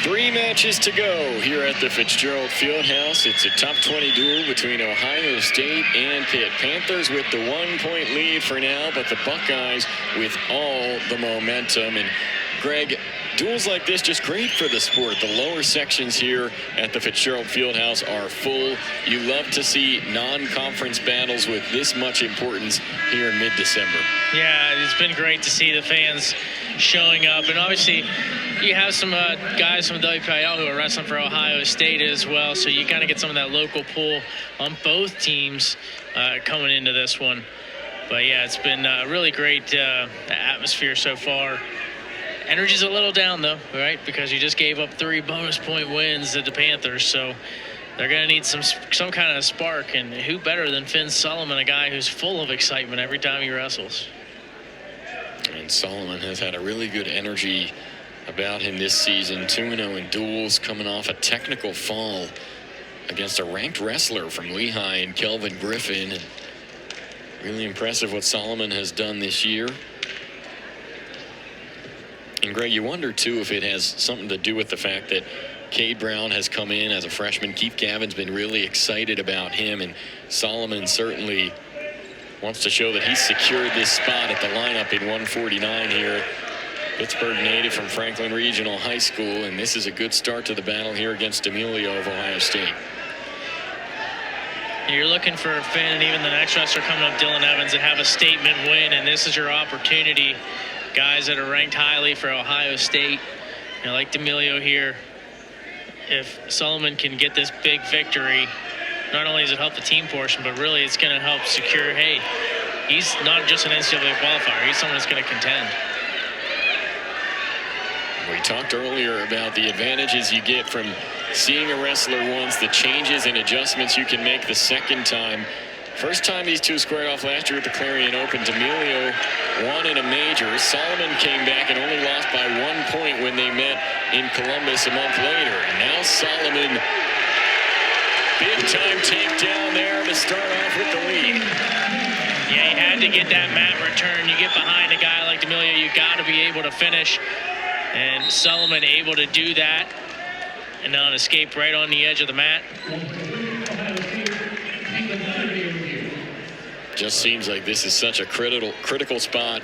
3 matches to go here at the Fitzgerald Fieldhouse. It's a top 20 duel between Ohio State and Pitt. Panthers with the 1-point lead for now, but the Buckeyes with all the momentum. And Greg, duels like this just great for the sport. The lower sections here at the Fitzgerald Fieldhouse are full. You love to see non-conference battles with this much importance here in mid-December. Yeah, it's been great to see the fans showing up. And obviously, you have some guys from WPIL who are wrestling for Ohio State as well. So you kind of get some of that local pull on both teams coming into this one. But, yeah, it's been a really great atmosphere so far. Energy's a little down, though, right? Because you just gave up 3 bonus point wins to the Panthers. So they're going to need some kind of spark. And who better than Finn Solomon, a guy who's full of excitement every time he wrestles. And Solomon has had a really good energy about him this season. 2-0 in duels, coming off a technical fall against a ranked wrestler from Lehigh and Kelvin Griffin. And really impressive what Solomon has done this year. And Greg, you wonder too if it has something to do with the fact that Cade Brown has come in as a freshman. Keith Gavin's been really excited about him, and Solomon certainly wants to show that he's secured this spot at the lineup in 149 here. Pittsburgh native from Franklin Regional High School, and this is a good start to the battle here against D'Amelio of Ohio State. You're looking for Finn and even the next wrestler coming up, Dylan Evans, to have a statement win, and this is your opportunity. Guys that are ranked highly for Ohio State, like D'Amelio here. If Solomon can get this big victory, not only does it help the team portion, but really it's going to help secure, hey, he's not just an NCAA qualifier. He's someone that's going to contend. We talked earlier about the advantages you get from seeing a wrestler once, the changes and adjustments you can make the second time. First time these two squared off last year at the Clarion Open, D'Amelio won in a major. Solomon came back and only lost by 1 point when they met in Columbus a month later. And now Solomon, big time takedown there to start off with the lead. Yeah, he had to get that mat return. You get behind a guy like D'Amelio, you got to be able to finish. And Solomon able to do that and now escape right on the edge of the mat. Just seems like this is such a critical spot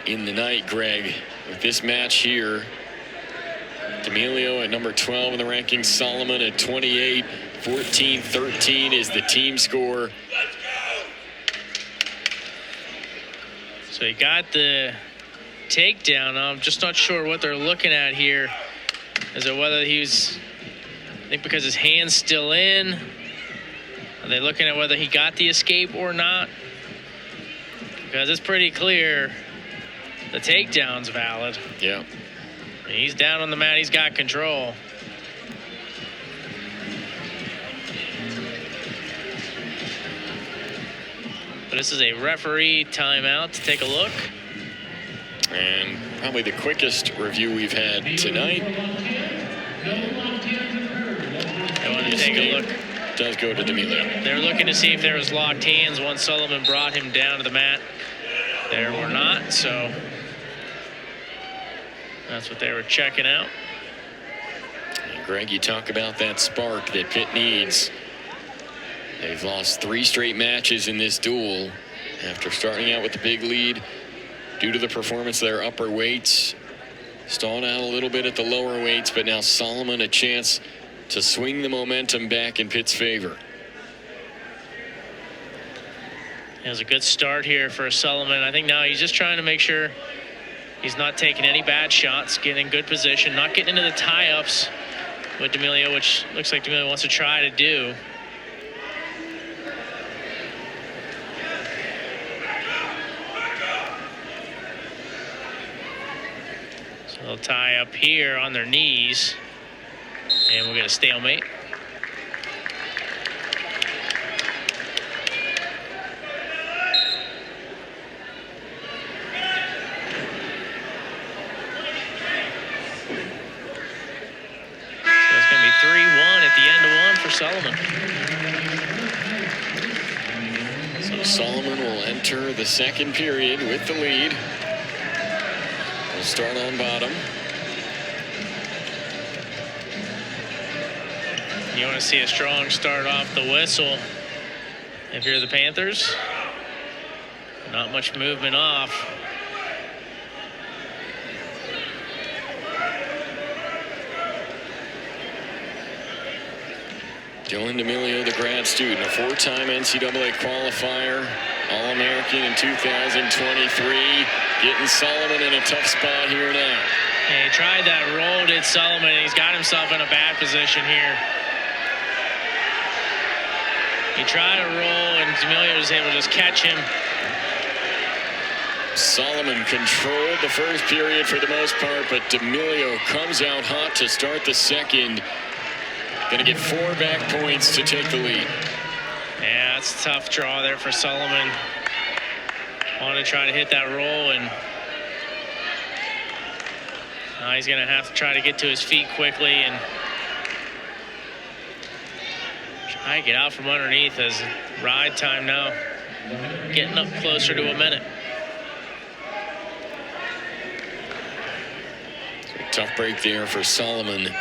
in the night, Greg. With this match here, D'Amelio at number 12 in the rankings, Solomon at 28. 14-13 is the team score. So he got the takedown. I'm just not sure what they're looking at here. Is it whether he's, I think because his hand's still in. Are they looking at whether he got the escape or not? Because it's pretty clear the takedown's valid. Yeah. He's down on the mat. He's got control. But this is a referee timeout to take a look. And probably the quickest review we've had tonight. I want to take a look. Does go to D'Amelio. They're looking to see if there was locked hands once Solomon brought him down to the mat. There were not, so that's what they were checking out. And Greg, you talk about that spark that Pitt needs. They've lost 3 straight matches in this duel after starting out with the big lead due to the performance of their upper weights. Stalled out a little bit at the lower weights, but now Solomon a chance to swing the momentum back in Pitt's favor. It was a good start here for Solomon. I think now he's just trying to make sure he's not taking any bad shots, getting in good position, not getting into the tie-ups with D'Amelio, which looks like D'Amelio wants to try to do. So they'll tie up here on their knees. And we'll get a stalemate. So it's going to be 3-1 at the end of 1 for Solomon. So Solomon will enter the second period with the lead. We'll start on bottom. You want to see a strong start off the whistle if you're the Panthers. Not much movement off. Dylan D'Amelio, the grad student, a 4-time NCAA qualifier, All-American in 2023, getting Solomon in a tough spot here now. Yeah, he tried that roll, did Solomon, and he's got himself in a bad position here. He tried a roll, and D'Amelio was able to just catch him. Solomon controlled the first period for the most part, but D'Amelio comes out hot to start the second. Going to get 4 back points to take the lead. Yeah, it's a tough draw there for Solomon. Wanted to try to hit that roll, and now he's going to have to try to get to his feet quickly and try to get out from underneath as ride time now getting up closer to a minute. Tough break there for Solomon.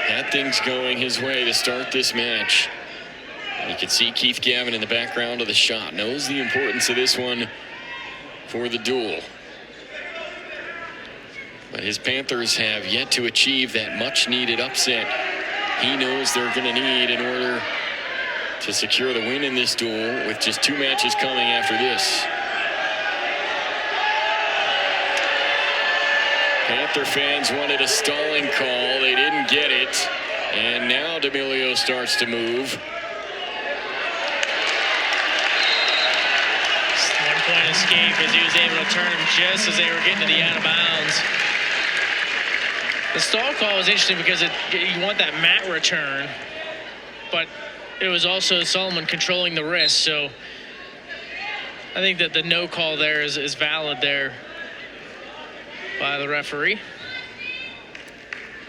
Had things going his way to start this match. You can see Keith Gavin in the background of the shot. Knows the importance of this one for the duel. But his Panthers have yet to achieve that much-needed upset he knows they're going to need in order to secure the win in this duel, with just 2 matches coming after this. Panther fans wanted a stalling call. They didn't get it. And now D'Amelio starts to move. 1-point escape as he was able to turn him just as they were getting to the out of bounds. The stall call was interesting because you want that mat return, but it was also Solomon controlling the wrist. So I think that the no call there is valid there by the referee.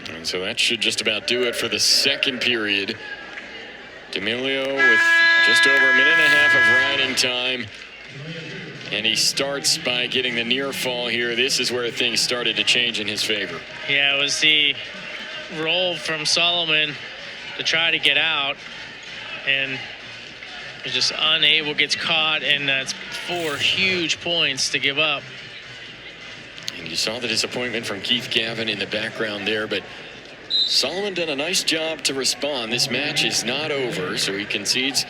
And so that should just about do it for the second period. D'Amelio with just over a minute and a half of riding time. And he starts by getting the near fall here. This is where things started to change in his favor. Yeah, it was the roll from Solomon to try to get out. And was just unable, gets caught, and that's 4 huge points to give up. And you saw the disappointment from Keith Gavin in the background there, but Solomon did a nice job to respond. This match is not over, so he concedes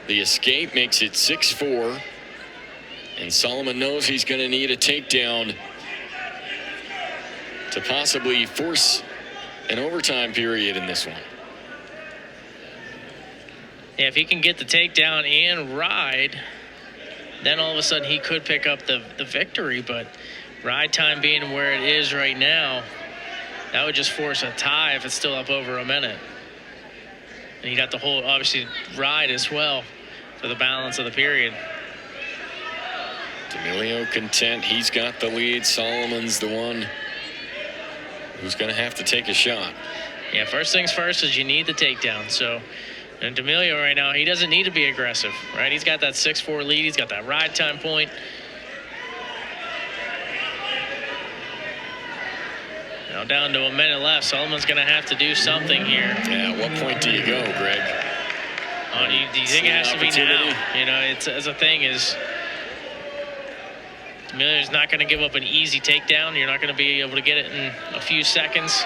the escape, makes it 6-4. And Solomon knows he's going to need a takedown to possibly force an overtime period in this one. Yeah, if he can get the takedown and ride, then all of a sudden he could pick up the victory, but ride time being where it is right now, that would just force a tie if it's still up over a minute. And he'd have to hold, obviously, ride as well for the balance of the period. D'Amelio content. He's got the lead. Solomon's the one who's going to have to take a shot. Yeah, first things first is you need the takedown. So, and D'Amelio right now, he doesn't need to be aggressive, right? He's got that 6-4 lead. He's got that ride time point. Now down to a minute left. Solomon's going to have to do something here. Yeah, at what point do you go, Greg? Do you think it has to be now? You know, it's as a thing is D'Amelio's not going to give up an easy takedown. You're not going to be able to get it in a few seconds.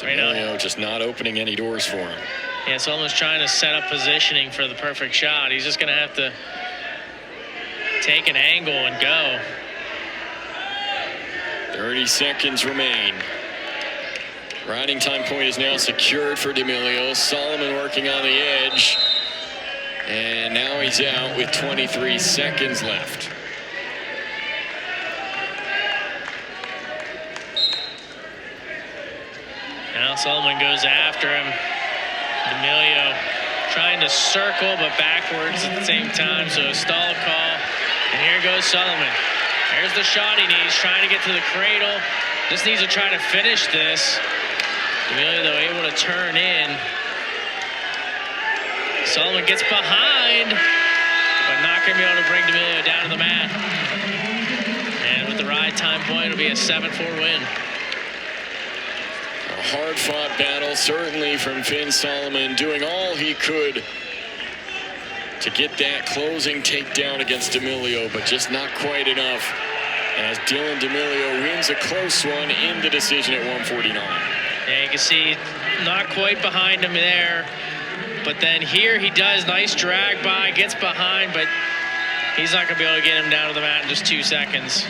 D'Amelio just not opening any doors for him. Yeah, Solomon's trying to set up positioning for the perfect shot. He's just going to have to take an angle and go. 30 seconds remain. Riding time point is now secured for D'Amelio. Solomon working on the edge. And now he's out with 23 seconds left. Now Solomon goes after him. D'Amelio trying to circle, but backwards at the same time, so a stall call. And here goes Solomon. There's the shot he needs, trying to get to the cradle. Just needs to try to finish this. D'Amelio, though, able to turn in. Solomon gets behind, but not going to be able to bring D'Amelio down to the mat. And with the ride time point, it'll be a 7-4 win. hard-fought battle, certainly from Finn Solomon, doing all he could to get that closing takedown against D'Amelio, but just not quite enough, as Dylan D'Amelio wins a close one in the decision at 149. Yeah, you can see not quite behind him there, but then here he does nice drag by, gets behind, but he's not going to be able to get him down to the mat in just 2 seconds.